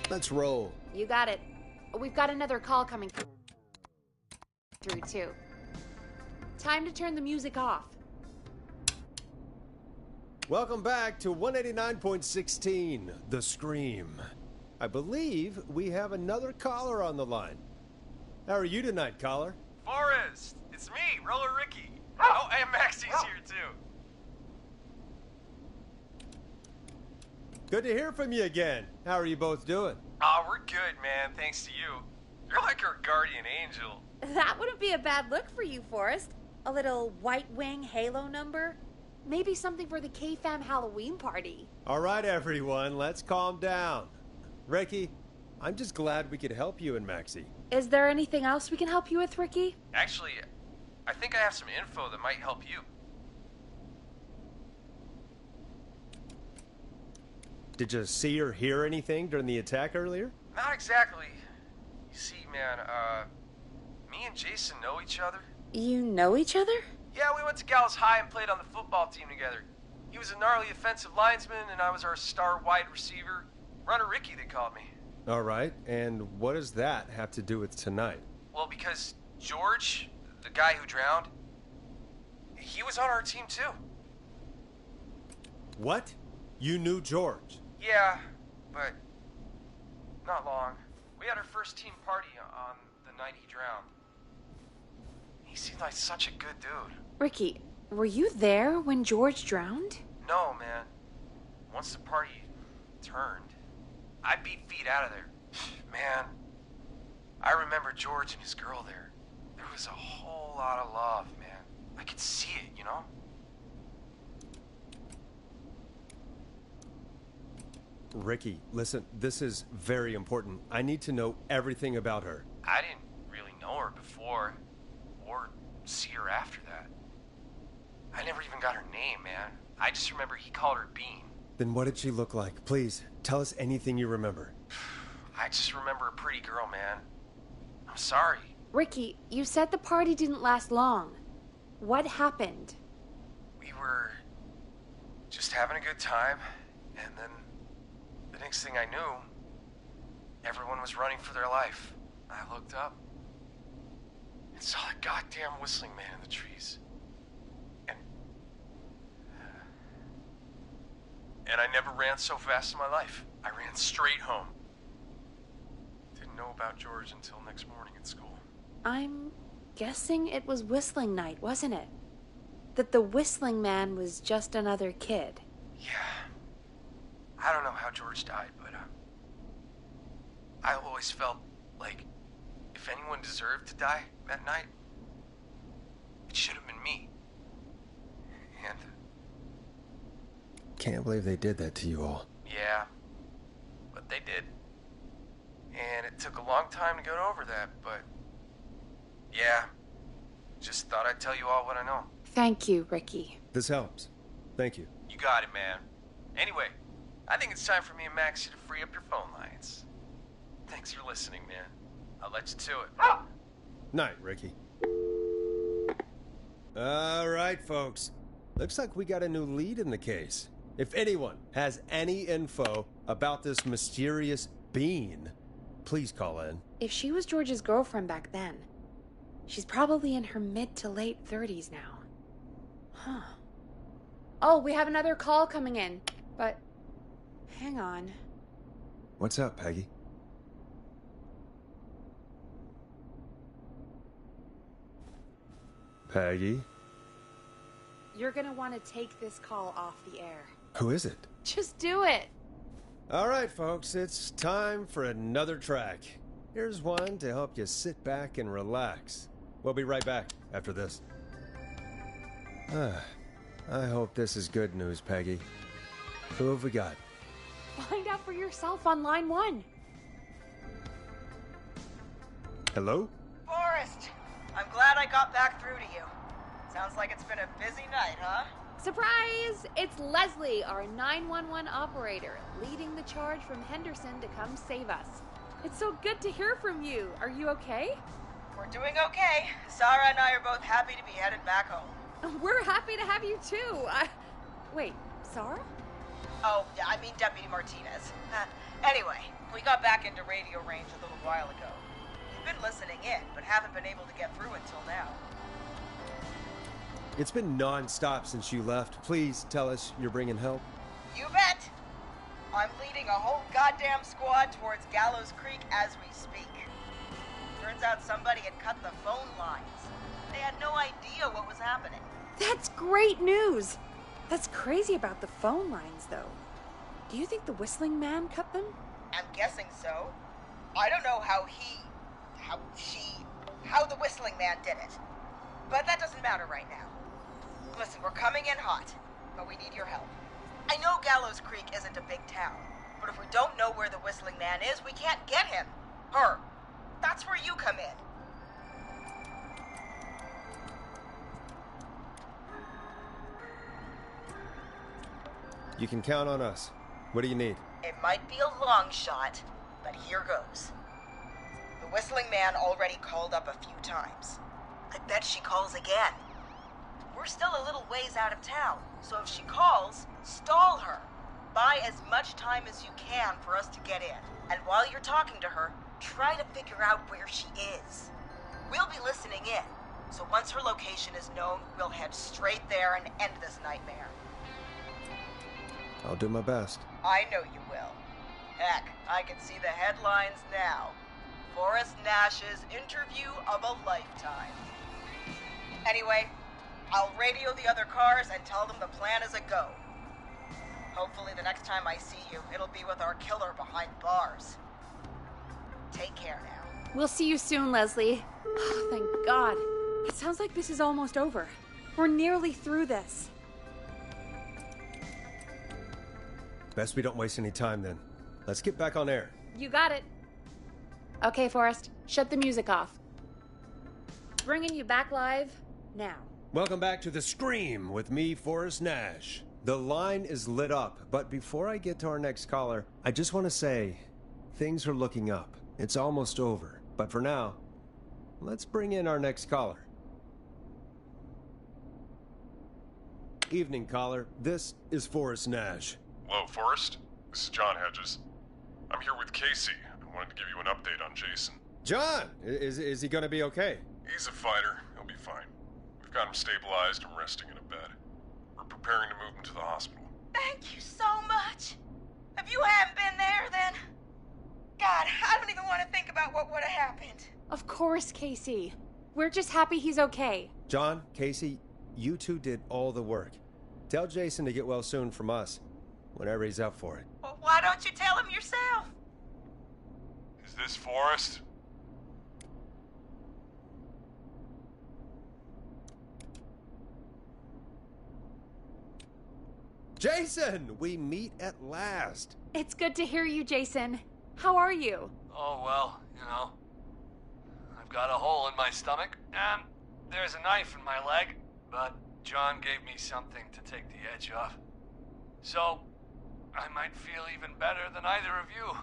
Let's roll. You got it. We've got another call coming through, too. Time to turn the music off. Welcome back to 189.16, The Scream. I believe we have another caller on the line. How are you tonight, caller? Forrest! It's me, Roller Ricky. Oh, and Maxie's here, too. Good to hear from you again. How are you both doing? Oh, we're good, man, thanks to you. You're like our guardian angel. That wouldn't be a bad look for you, Forrest. A little White Wing Halo number? Maybe something for the K-Fam Halloween party. All right, everyone, let's calm down. Ricky, I'm just glad we could help you and Maxie. Is there anything else we can help you with, Ricky? Actually, I think I have some info that might help you. Did you see or hear anything during the attack earlier? Not exactly. You see, man, me and Jason know each other. You know each other? Yeah, we went to Gallows High and played on the football team together. He was a gnarly offensive linesman, and I was our star wide receiver. Runner Ricky, they called me. All right, and what does that have to do with tonight? Well, because George, the guy who drowned, he was on our team too. What? You knew George? Yeah, but not long. We had our first team party on the night he drowned. He seemed like such a good dude. Ricky, were you there when George drowned? No, man. Once the party turned, I beat feet out of there. Man, I remember George and his girl there. There was a whole lot of love, man. I could see it, you know? Ricky, listen, this is very important. I need to know everything about her. I didn't really know her before, or see her after that. I never even got her name, man. I just remember he called her Bean. Then what did she look like? Please, tell us anything you remember. I just remember a pretty girl, man. I'm sorry. Ricky, you said the party didn't last long. What happened? We were just having a good time, and then the next thing I knew, everyone was running for their life. I looked up and saw a goddamn whistling man in the trees. And I never ran so fast in my life. I ran straight home. Didn't know about George until next morning at school. I'm guessing it was whistling night, wasn't it? That the whistling man was just another kid. Yeah. I don't know how George died, but I always felt like if anyone deserved to die that night, it should have been me. And Can't believe they did that to you all. yeah, but they did. And it took a long time to get over that, but yeah, just thought I'd tell you all what I know. Thank you, Ricky. This helps. Thank you. You got it, man. Anyway, I think it's time for me and Maxie to free up your phone lines. Thanks for listening, man. I'll let you to it. Night, Ricky. All right, folks. Looks like we got a new lead in the case. If anyone has any info about this mysterious being, please call in. If she was George's girlfriend back then, she's probably in her mid to late 30s now. Huh. Oh, we have another call coming in, but hang on. What's up, Peggy? Peggy? You're gonna want to take this call off the air. Who is it? Just do it. All right, folks, it's time for another track. Here's one to help you sit back and relax. We'll be right back after this. I hope this is good news, Peggy. Who have we got? Find out for yourself on line 1. Hello? Forrest, I'm glad I got back through to you. Sounds like it's been a busy night, huh? Surprise! It's Leslie, our 911 operator, leading the charge from Henderson to come save us. It's so good to hear from you. Are you okay? We're doing okay. Sarah and I are both happy to be headed back home. We're happy to have you too. Wait, Sarah? Oh, yeah, I mean Deputy Martinez. Anyway, we got back into radio range a little while ago. We've been listening in, but haven't been able to get through until now. It's been non-stop since you left. Please tell us you're bringing help. You bet! I'm leading a whole goddamn squad towards Gallows Creek as we speak. Turns out somebody had cut the phone lines. They had no idea what was happening. That's great news! That's crazy about the phone lines, though. Do you think the Whistling Man cut them? I'm guessing so. I don't know how the Whistling Man did it. But that doesn't matter right now. Listen, we're coming in hot, but we need your help. I know Gallows Creek isn't a big town, but if we don't know where the Whistling Man is, we can't get him. Her. That's where you come in. You can count on us. What do you need? It might be a long shot, but here goes. The Whistling Man already called up a few times. I bet she calls again. We're still a little ways out of town, so if she calls, stall her. Buy as much time as you can for us to get in. And while you're talking to her, try to figure out where she is. We'll be listening in, so once her location is known, we'll head straight there and end this nightmare. I'll do my best. I know you will. Heck, I can see the headlines now. Forrest Nash's interview of a lifetime. Anyway, I'll radio the other cars and tell them the plan is a go. Hopefully the next time I see you, it'll be with our killer behind bars. Take care now. We'll see you soon, Leslie. Oh, thank God. It sounds like this is almost over. We're nearly through this. Best we don't waste any time then. Let's get back on air. You got it. Okay, Forrest, shut the music off. Bringing you back live now. Welcome back to The Scream with me, Forrest Nash. The line is lit up, but before I get to our next caller, I just want to say, things are looking up. It's almost over. But for now, let's bring in our next caller. Evening, caller. This is Forrest Nash. Hello, Forrest. This is John Hedges. I'm here with Casey. I wanted to give you an update on Jason. John! Is he gonna be okay? He's a fighter. He'll be fine. We've got him stabilized and resting in a bed. We're preparing to move him to the hospital. Thank you so much. If you hadn't been there, then... God, I don't even want to think about what would have happened. Of course, Casey. We're just happy he's okay. John, Casey, you two did all the work. Tell Jason to get well soon from us, whenever he's up for it. Well, why don't you tell him yourself? Is this Forrest? Jason! We meet at last. It's good to hear you, Jason. How are you? Oh, well, you know. I've got a hole in my stomach, and there's a knife in my leg, but John gave me something to take the edge off. So, I might feel even better than either of you.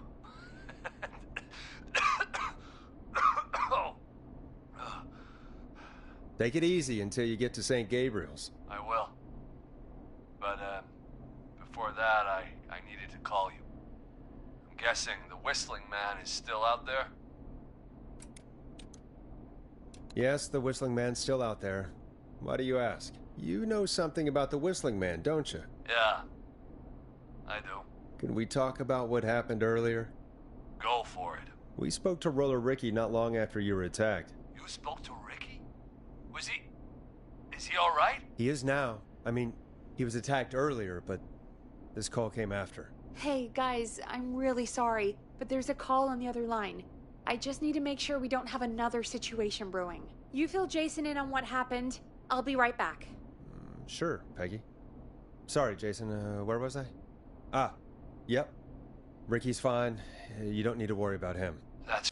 Take it easy until you get to St. Gabriel's. I will. But, before that, I needed to call you. I'm guessing the Whistling Man is still out there? Yes, the Whistling Man's still out there. Why do you ask? You know something about the Whistling Man, don't you? Yeah, I do. Can we talk about what happened earlier? Go for it. We spoke to Roller Ricky not long after you were attacked. You spoke to Ricky? Is he alright? He is now. I mean, he was attacked earlier, but this call came after. Hey, guys, I'm really sorry, but there's a call on the other line. I just need to make sure we don't have another situation brewing. You fill Jason in on what happened. I'll be right back. Sure, Peggy. Sorry, Jason, where was I? Yep. Ricky's fine. You don't need to worry about him. That's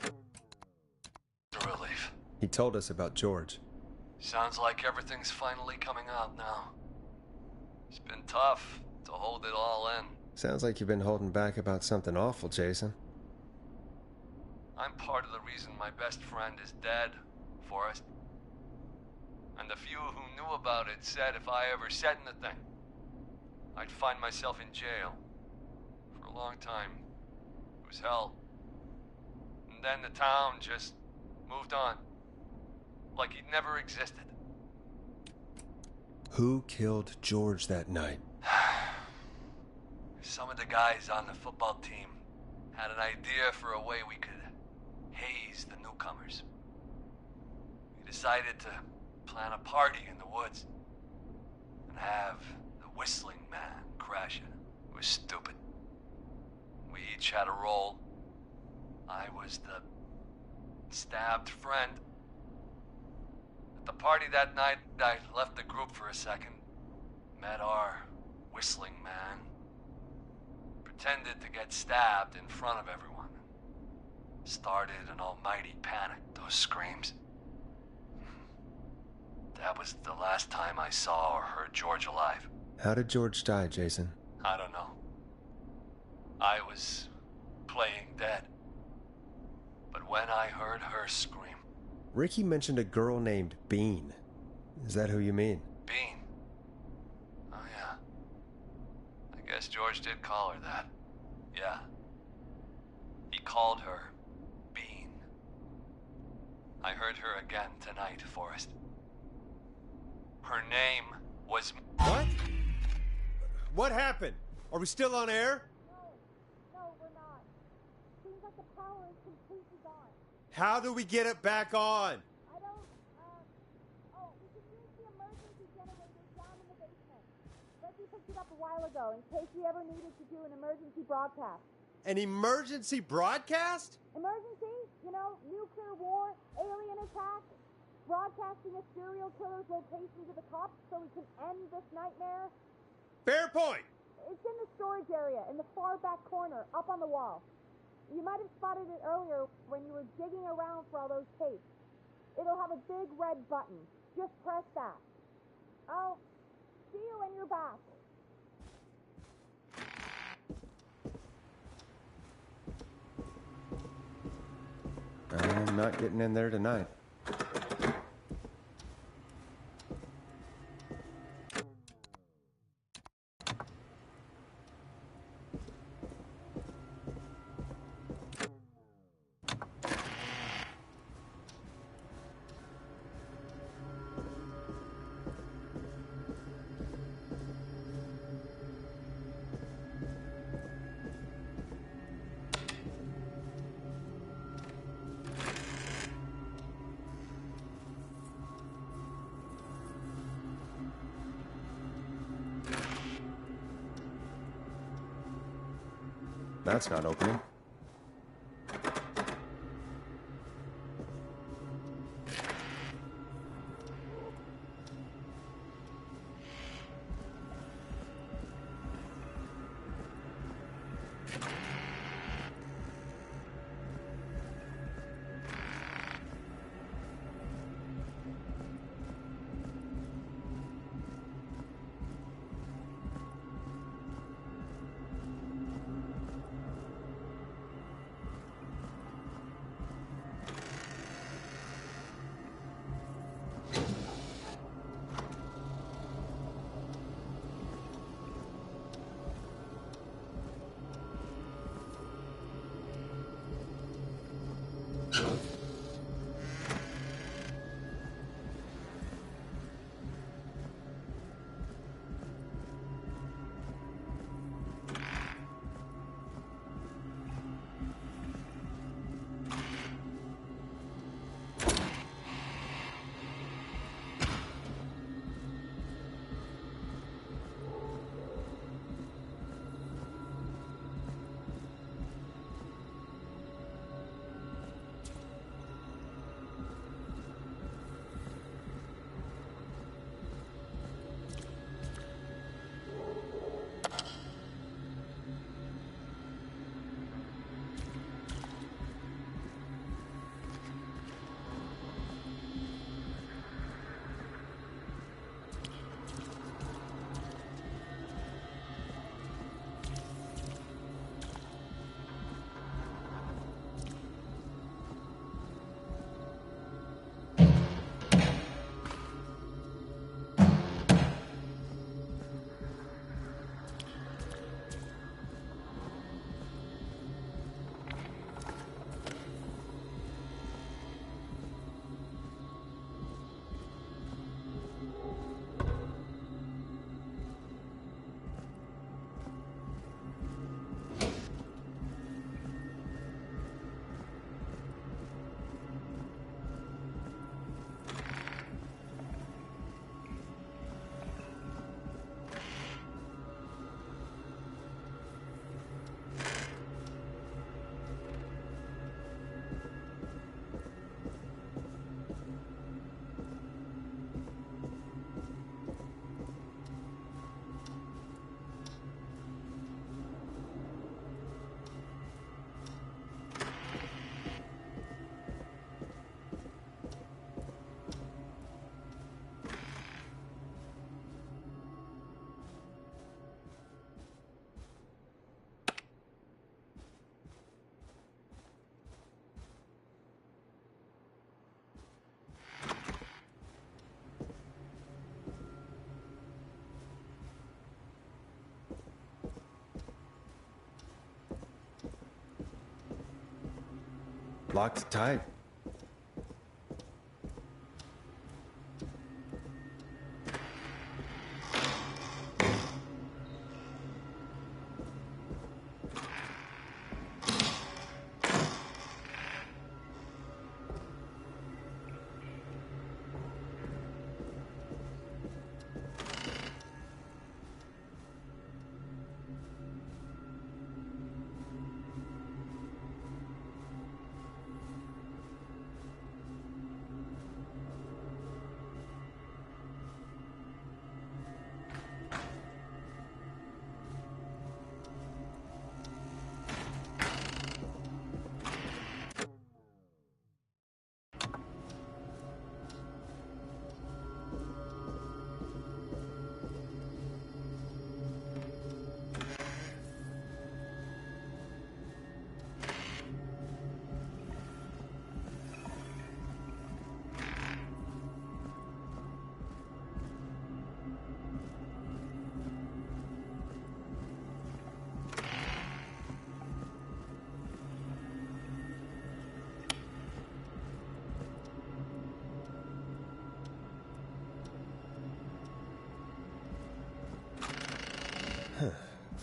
a relief. He told us about George. Sounds like everything's finally coming out now. It's been tough to hold it all in. Sounds like you've been holding back about something awful, Jason. I'm part of the reason my best friend is dead, Forrest. And the few who knew about it said if I ever said anything, I'd find myself in jail. a long time. It was hell. And then the town just moved on. Like he'd never existed. Who killed George that night? Some of the guys on the football team had an idea for a way we could haze the newcomers. We decided to plan a party in the woods and have the Whistling Man crash it. It was stupid. We each had a role. I was the stabbed friend. At the party that night, I left the group for a second, met our Whistling Man, pretended to get stabbed in front of everyone. Started an almighty panic, those screams. That was the last time I saw or heard George alive. How did George die, Jason? I don't know. I was playing dead. But when I heard her scream... Ricky mentioned a girl named Bean. Is that who you mean? Bean? Oh, yeah. I guess George did call her that. Yeah. He called her Bean. I heard her again tonight, Forrest. Her name was... What? What happened? Are we still on air? No, we're not. Seems like the power is completely gone. How do we get it back on? I don't, we can use the emergency generator down in the basement. Reggie picked it up a while ago in case we ever needed to do an emergency broadcast. An emergency broadcast? Emergency? You know, nuclear war, alien attack, broadcasting a serial killer's location to the cops so we can end this nightmare. Fair point. It's in the storage area, in the far back corner, up on the wall. You might have spotted it earlier when you were digging around for all those tapes. It'll have a big red button. Just press that. I'll see you when you're back. I'm not getting in there tonight. That's not opening. Locked tight.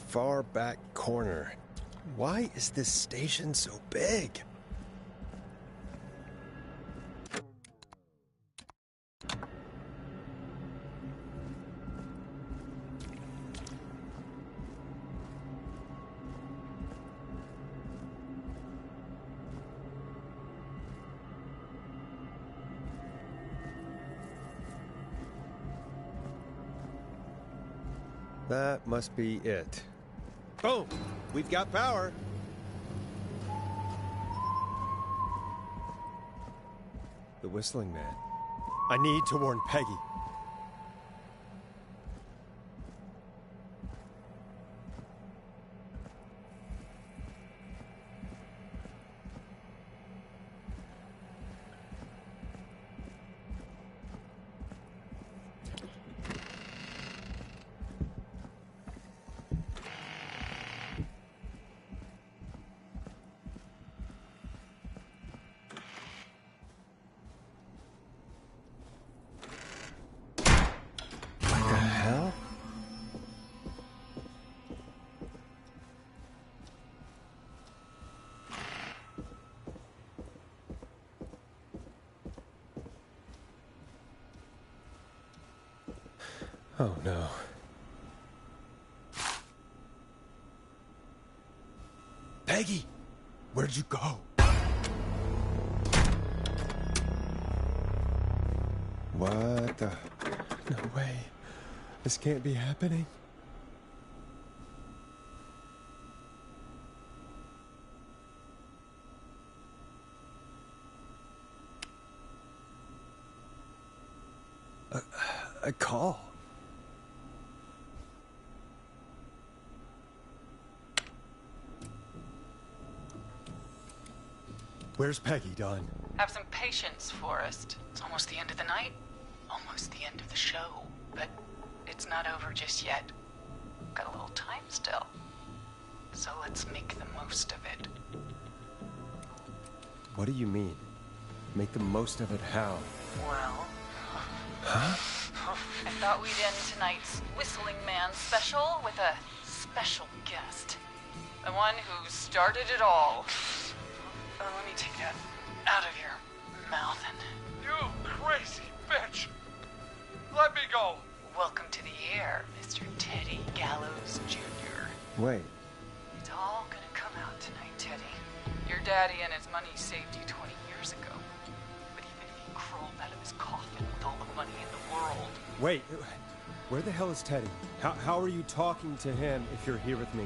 Far back corner. Why is this station so big? That must be it. Boom! We've got power! The whistling man. I need to warn Peggy. Oh no. Peggy! Where'd you go? What the? No way. This can't be happening. A call. Where's Peggy, Don? Have some patience, Forrest. It's almost the end of the night. Almost the end of the show. But it's not over just yet. Got a little time still. So let's make the most of it. What do you mean? Make the most of it how? Well... Huh? I thought we'd end tonight's Whistling Man special with a special guest. The one who started it all. Let me take that out of your mouth and... You crazy bitch! Let me go! Welcome to the air, Mr. Teddy Gallows Jr. Wait. It's all gonna come out tonight, Teddy. Your daddy and his money saved you 20 years ago. But even if he crawled out of his coffin with all the money in the world... Wait, where the hell is Teddy? How are you talking to him if you're here with me?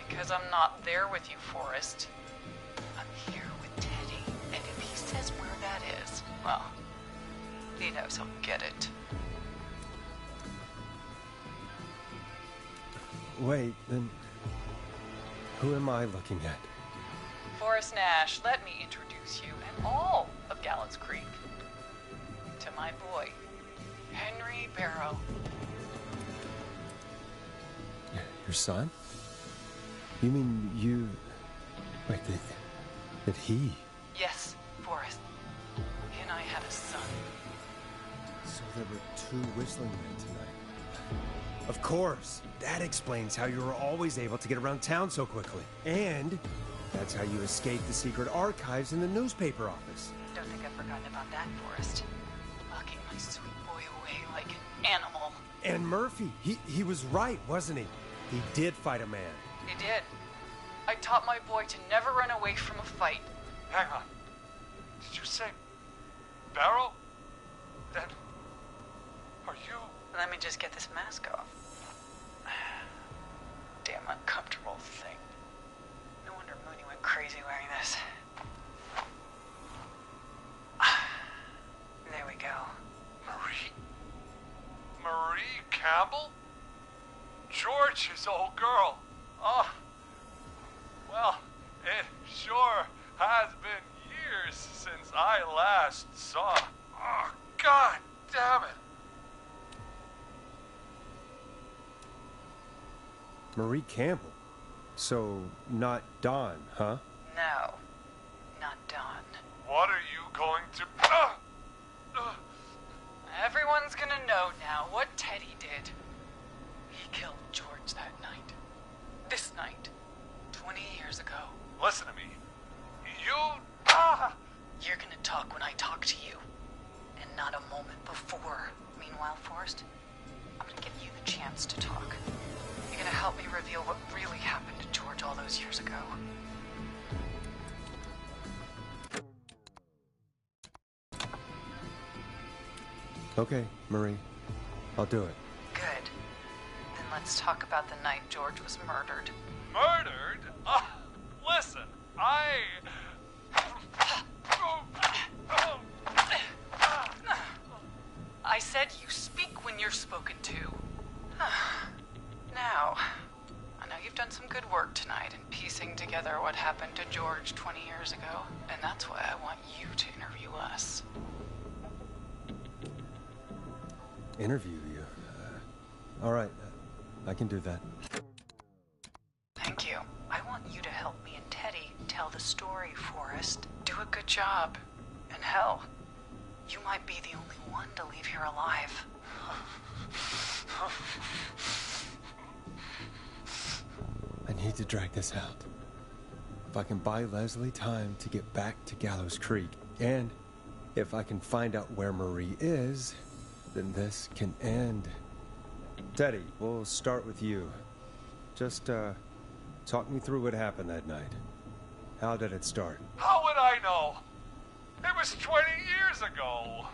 Because I'm not there with you, Forrest. I'm here with Teddy, and if he says where that is, well, he knows he'll get it. Wait, then who am I looking at? Forrest Nash, let me introduce you and all of Gallows Creek to my boy, Henry Barrow. Your son? You mean you... Wait, that he... Yes, Forrest. He and I had a son. So there were 2 whistling men tonight. Of course. That explains how you were always able to get around town so quickly. And that's how you escaped the secret archives in the newspaper office. Don't think I've forgotten about that, Forrest. Locking my sweet boy away like an animal. And Murphy, he was right, wasn't he? He did fight a man. He did. I taught my boy to never run away from a fight. Hang on. Did you say Barrow? Then are you? Let me just get this mask off. Damn uncomfortable thing. No wonder Mooney went crazy wearing this. There we go. Marie Campbell? George's old girl. Oh, well, it sure has been years since I last saw. Oh, God damn it. Marie Campbell? So, not Dawn, huh? No, not Dawn. What are you going to... Everyone's gonna know now what Teddy did. He killed George that night. This night. 20 years ago. Listen to me. You... You're gonna talk when I talk to you. And not a moment before. Meanwhile, Forrest, I'm gonna give you the chance to talk. You're gonna help me reveal what really happened to George all those years ago. Okay, Marie. I'll do it. Good. Then let's talk about the night George was murdered. Murdered? Listen, I said you speak when you're spoken to. Now, I know you've done some good work tonight in piecing together what happened to George 20 years ago, and that's why I want you to interview us. Interview you? All right. I can do that. Thank you. I want you to help me and Teddy tell the story, Forrest. Do a good job. And hell, you might be the only one to leave here alive. I need to drag this out. If I can buy Leslie time to get back to Gallows Creek, and if I can find out where Marie is, then this can end. Teddy, we'll start with you. Just, talk me through what happened that night. How did it start? How would I know? It was 20 years ago.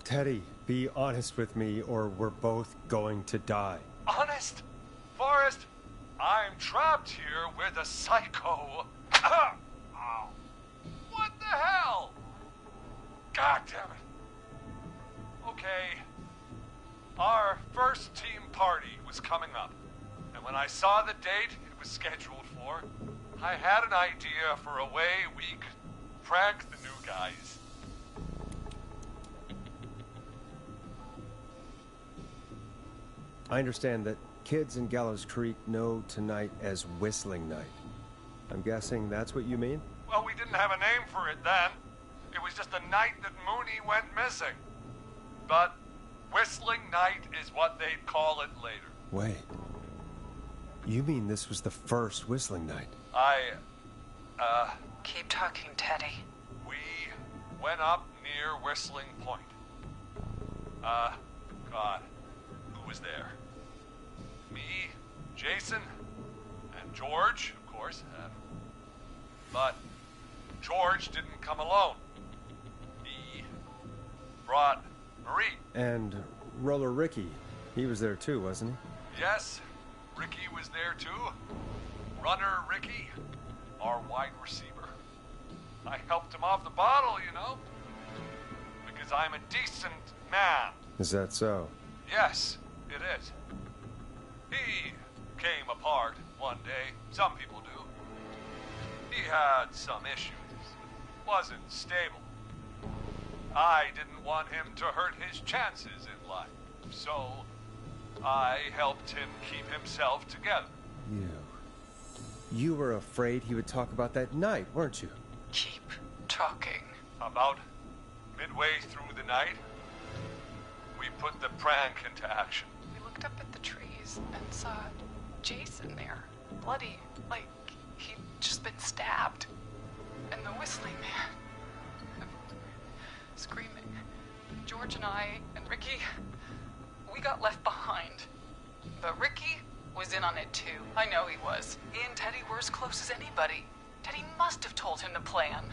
Teddy, be honest with me or we're both going to die. Honest? Forrest, I'm trapped here with a psycho. Ow. What the hell? God damn it. Okay. Our first team party was coming up. And when I saw the date it was scheduled for, I had an idea for a way we could prank the new guys. I understand that kids in Gallows Creek know tonight as Whistling Night. I'm guessing that's what you mean? Well, we didn't have a name for it then. It was just the night that Mooney went missing. But Whistling Night is what they'd call it later. Wait. You mean this was the first Whistling Night? Keep talking, Teddy. We went up near Whistling Point. God, who was there? Me, Jason, and George, of course. But George didn't come alone. He brought Marie. And Roller Ricky, he was there too, wasn't he? Yes, Ricky was there too. Runner Ricky, our wide receiver. I helped him off the bottle, you know. Because I'm a decent man. Is that so? Yes, it is. He came apart one day. Some people do. He had some issues. Wasn't stable. I didn't want him to hurt his chances in life. So, I helped him keep himself together. You. You were afraid he would talk about that night, weren't you? Keep talking. About midway through the night, we put the prank into action. We looked up at the trees and saw Jason there, bloody, like he'd just been stabbed. And the whistling man, screaming. George and I and Ricky, we got left behind. But Ricky was in on it too. I know he was. He and Teddy were as close as anybody. Teddy must have told him the plan.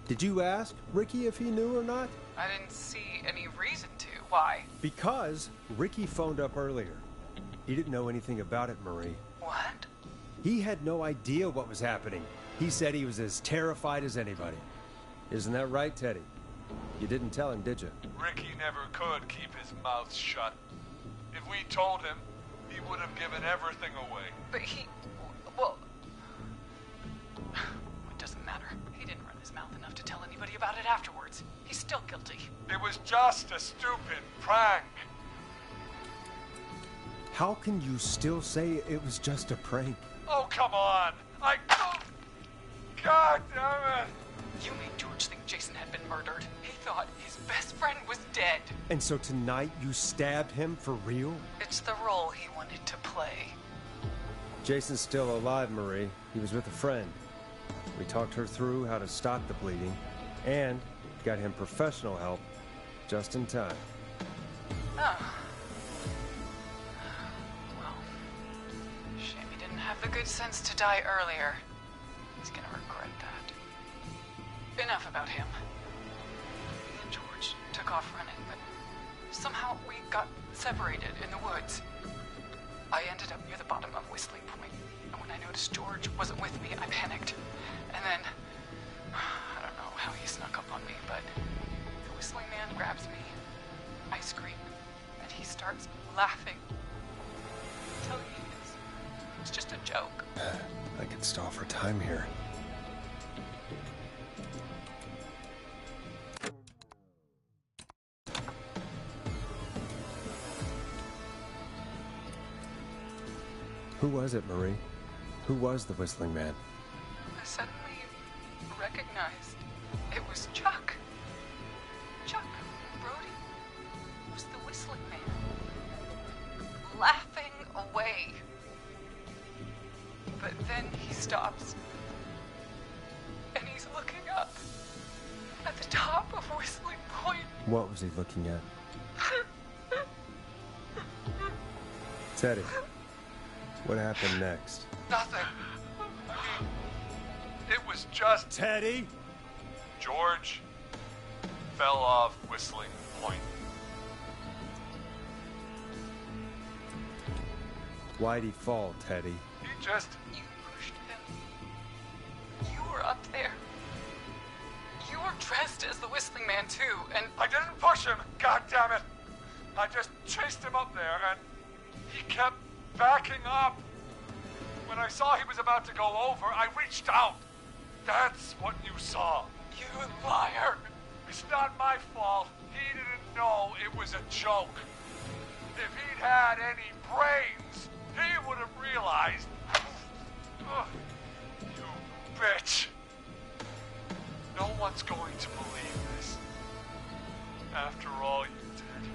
Did you ask Ricky if he knew or not? I didn't see any reason to. Why? Because Ricky phoned up earlier. He didn't know anything about it, Marie. What? He had no idea what was happening. He said he was as terrified as anybody. Isn't that right, Teddy? You didn't tell him, did you? Ricky never could keep his mouth shut. If we told him, he would have given everything away. But he... well... it doesn't matter. He didn't run his mouth enough to tell anybody about it afterwards. He's still guilty. It was just a stupid prank. How can you still say it was just a prank? Oh, come on! God damn it! You made George think Jason had been murdered. He thought his best friend was dead. And so tonight you stabbed him for real? It's the role he wanted to play. Jason's still alive, Marie. He was with a friend. We talked her through how to stop the bleeding and got him professional help just in time. Oh. Well, shame he didn't have the good sense to die earlier. He's gonna regret that. Enough about him. Me and George took off running, but somehow we got separated in the woods. I ended up near the bottom of Whistling Point, and when I noticed George wasn't with me, I panicked. And then, I don't know how he snuck up on me, but the Whistling Man grabs me. I scream, and he starts laughing. Until it's just a joke. I could stall for time here. Who was it, Marie? Who was the Whistling Man? I suddenly recognized it was Chuck. Chuck Brody was the Whistling Man, laughing away. But then he stops, and he's looking up at the top of Whistling Point. What was he looking at? Teddy, what happened next? Nothing. It was just... Teddy? George fell off Whistling Point. Why'd he fall, Teddy? He just... You pushed him. You were up there. You were dressed as the Whistling Man, too, and... I didn't push him, God damn it! I just chased him up there, and he kept backing up. When I saw he was about to go over, I reached out. That's what you saw. You liar! It's not my fault. He didn't know it was a joke. If he'd had any brains, he would have realized. Ugh, you bitch. No one's going to believe this. After all you did.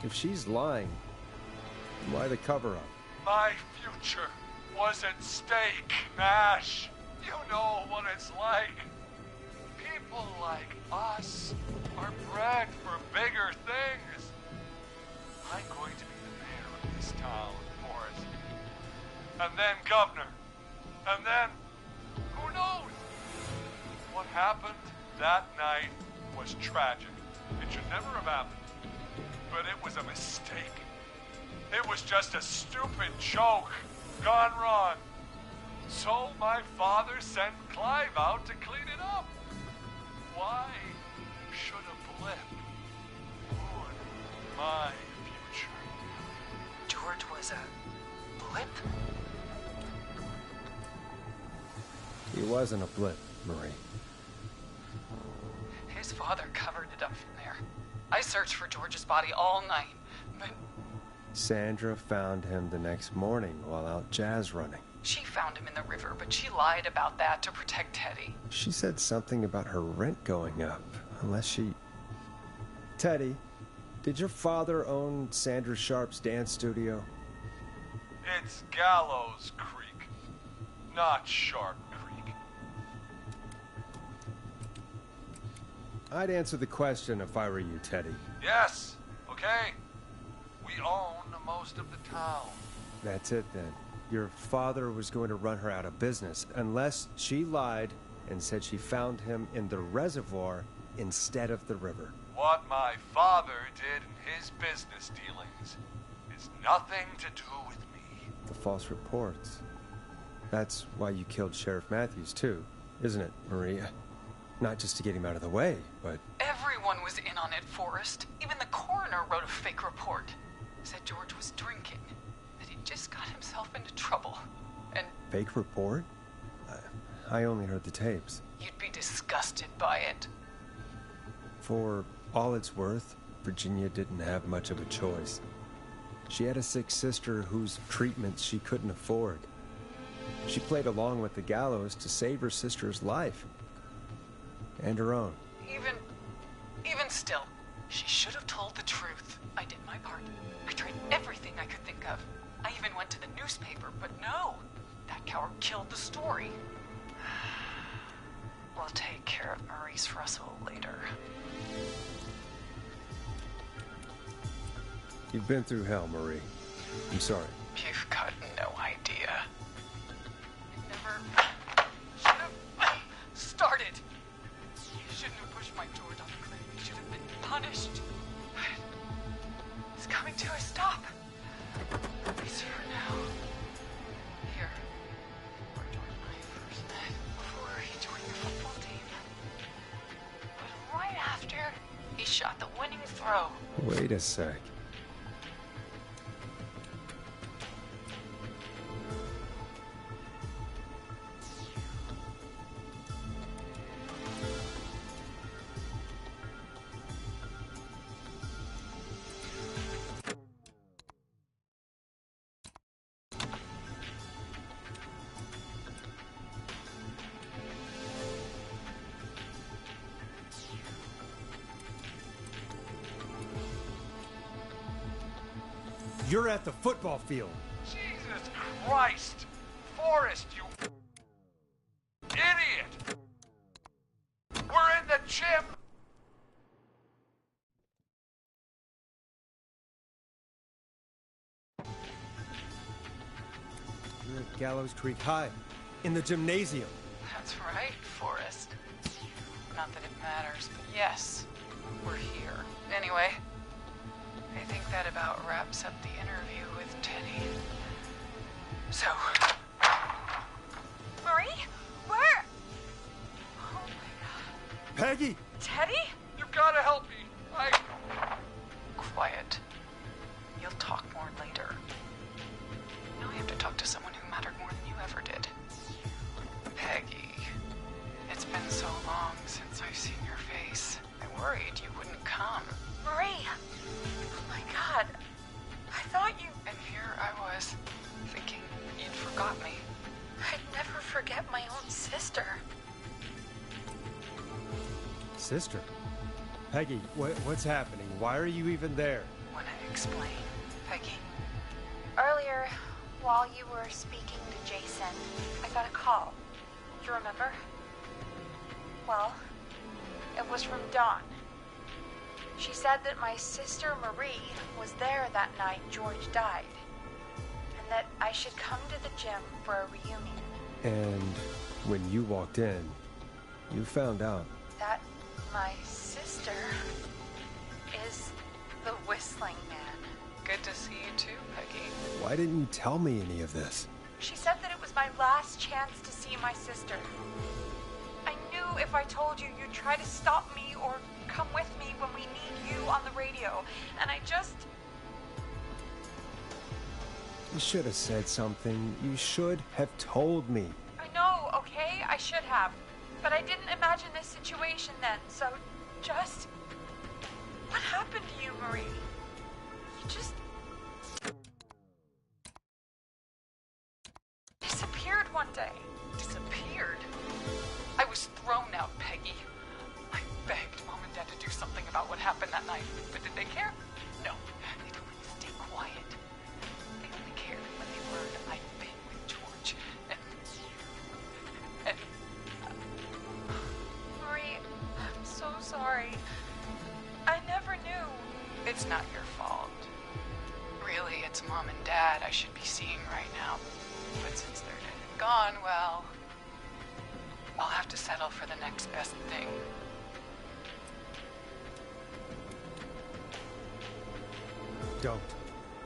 If she's lying, why the cover-up? My future was at stake, Nash. You know what it's like. People like us are bred for bigger things. I'm going to be the mayor of this town, Morris. And then governor. And then, who knows? What happened that night was tragic. It should never have happened. But it was a mistake. It was just a stupid joke gone wrong. So my father sent Clive out to clean it up. Why should a blip ruin my future? George was a blip? He wasn't a blip, Marie. His father covered it up from there. I searched for George's body all night, but Sandra found him the next morning while out jazz running. she found him in the river, but she lied about that to protect Teddy. She said something about her rent going up, unless she... Teddy, did your father own Sandra Sharp's dance studio? It's Gallows Creek, not Sharp Creek. I'd answer the question if I were you, Teddy. Yes, okay. We own most of the town. That's it then. Your father was going to run her out of business unless she lied and said she found him in the reservoir instead of the river. What my father did in his business dealings is nothing to do with me. The false reports. That's why you killed Sheriff Matthews too, isn't it, Maria? Not just to get him out of the way, but... Everyone was in on it, Forrest. Even the coroner wrote a fake report. Said George was drinking, that he just got himself into trouble. And Fake report? I only heard the tapes. you'd be disgusted by it. For all it's worth, Virginia didn't have much of a choice. She had a sick sister whose treatments she couldn't afford. She played along with the gallows to save her sister's life. And her own. Even still, she should have told the truth. I did my part. I tried everything I could think of. I even went to the newspaper, but no. That coward killed the story. We'll take care of Maurice Russell later. You've been through hell, Marie. I'm sorry. You've got no idea. It never should have started. You shouldn't have pushed my George off the cliff. He should have been punished. It's coming to a stop. He's here now. Here. Where George and I first met. Before he joined the football team. But right after, he shot the winning throw. Wait a sec. You're at the football field. Jesus Christ! Forrest, you idiot! We're in the gym! You're at Gallows Creek High, in the gymnasium. That's right, Forrest. Not that it matters, but yes, we're here. Anyway, I think that about wraps up the interview with Teddy. So, Marie? Where? oh my god. Peggy! Teddy? You gotta help me! Quiet. You'll talk more later. Now I have to talk to someone who mattered more than you ever did. Peggy. It's been so long since I've seen your face. I worried you wouldn't come. Marie! Oh my god. I thought you... And here I was, thinking you'd forgot me. I'd never forget my own sister. Sister? Peggy, what's happening? Why are you even there? Wanna explain, Peggy? Earlier, while you were speaking to Jason, I got a call. You remember? Well, it was from Dawn. She said that my sister Marie was there that night George died, and that I should come to the gym for a reunion. And when you walked in, you found out. That my sister is the Whistling Man. Good to see you too, Peggy. Why didn't you tell me any of this? She said that it was my last chance to see my sister. I knew if I told you, you'd try to stop me or come with me when we need you on the radio. And I just... You should have said something. You should have told me. I know, okay? I should have. But I didn't imagine this situation then, so just... What happened to you, Marie? You just disappeared one day. Disappeared? I was thrown out, Peggy. I begged Mom and Dad to do something about what happened that night, but did they care? No. They told me to stay quiet. They only cared when they learned I'd been with George. And Marie, I'm so sorry. I never knew. It's not your fault. Really, it's Mom and Dad I should be seeing right now. But since they're dead and gone, well, I'll have to settle for the next best thing. Don't.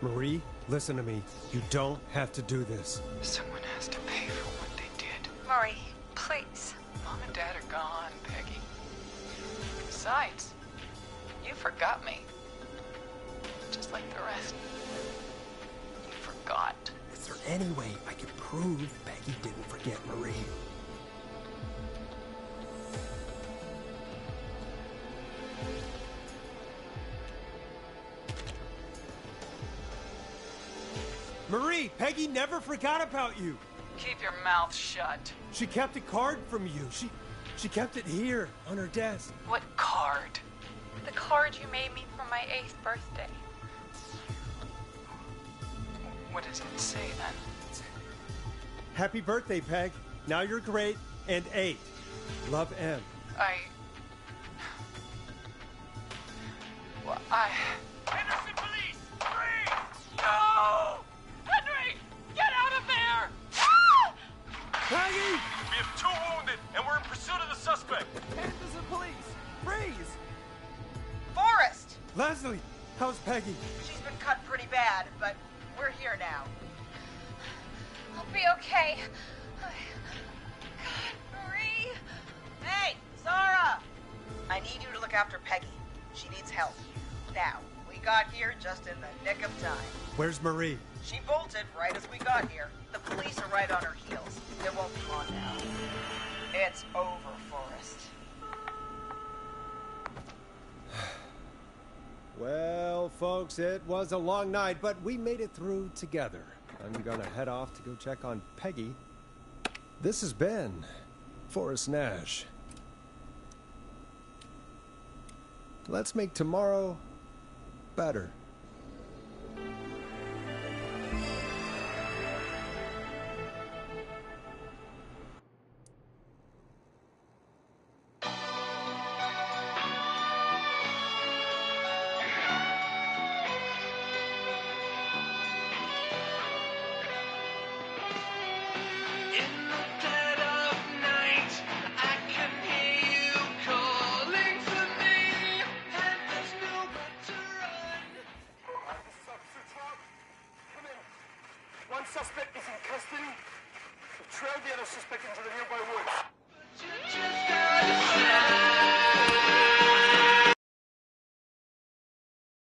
Marie, listen to me. You don't have to do this. Someone has to pay for what they did. Marie, please. Mom and Dad are gone, Peggy. Besides, you forgot me. Just like the rest. You forgot. Is there any way I could prove Peggy didn't forget Marie? Marie, Peggy never forgot about you. Keep your mouth shut. She kept a card from you. She kept it here on her desk. What card? The card you made me for my 8th birthday. What does it say then? Happy birthday, Peg. Now you're great and 8. Love, M. Henderson police! Freeze! No! Henry! Get out of there! Peggy! We have 2 wounded, and we're in pursuit of the suspect. Henderson police! Freeze! Forrest! Leslie, how's Peggy? She's been cut pretty bad, but we're here now. I'll be okay. God, Marie. Hey, Zara! I need you to look after Peggy. She needs help. Now, we got here just in the nick of time. Where's Marie? She bolted right as we got here. The police are right on her heels. It won't be long now. It's over, Forrest. Well, folks, it was a long night, but we made it through together. I'm gonna head off to go check on Peggy. This has been Forrest Nash. Let's make tomorrow better. One suspect is in custody. We've trailed the other suspect into the nearby woods.